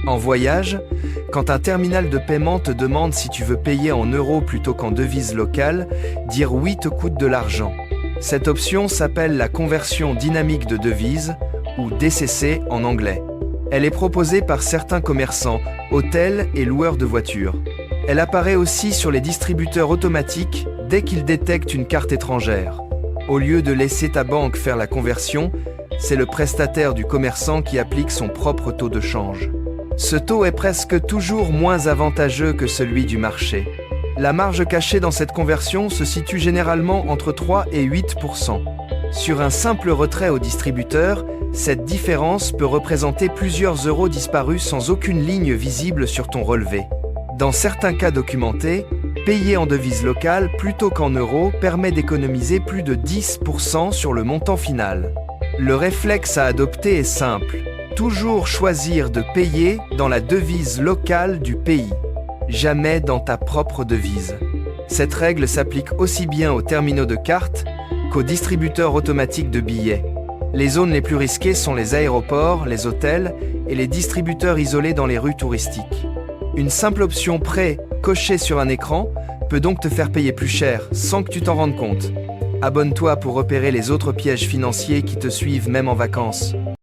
En voyage, quand un terminal de paiement te demande si tu veux payer en euros plutôt qu'en devise locale, dire oui te coûte de l'argent. Cette option s'appelle la conversion dynamique de devises, ou DCC en anglais. Elle est proposée par certains commerçants, hôtels et loueurs de voitures. Elle apparaît aussi sur les distributeurs automatiques dès qu'ils détectent une carte étrangère. Au lieu de laisser ta banque faire la conversion, c'est le prestataire du commerçant qui applique son propre taux de change. Ce taux est presque toujours moins avantageux que celui du marché. La marge cachée dans cette conversion se situe généralement entre 3 et 8%. Sur un simple retrait au distributeur, cette différence peut représenter plusieurs euros disparus sans aucune ligne visible sur ton relevé. Dans certains cas documentés, payer en devise locale plutôt qu'en euros permet d'économiser plus de 10% sur le montant final. Le réflexe à adopter est simple. Toujours choisir de payer dans la devise locale du pays, jamais dans ta propre devise. Cette règle s'applique aussi bien aux terminaux de cartes qu'aux distributeurs automatiques de billets. Les zones les plus risquées sont les aéroports, les hôtels et les distributeurs isolés dans les rues touristiques. Une simple option prêt cochée sur un écran peut donc te faire payer plus cher sans que tu t'en rendes compte. Abonne-toi pour repérer les autres pièges financiers qui te suivent même en vacances.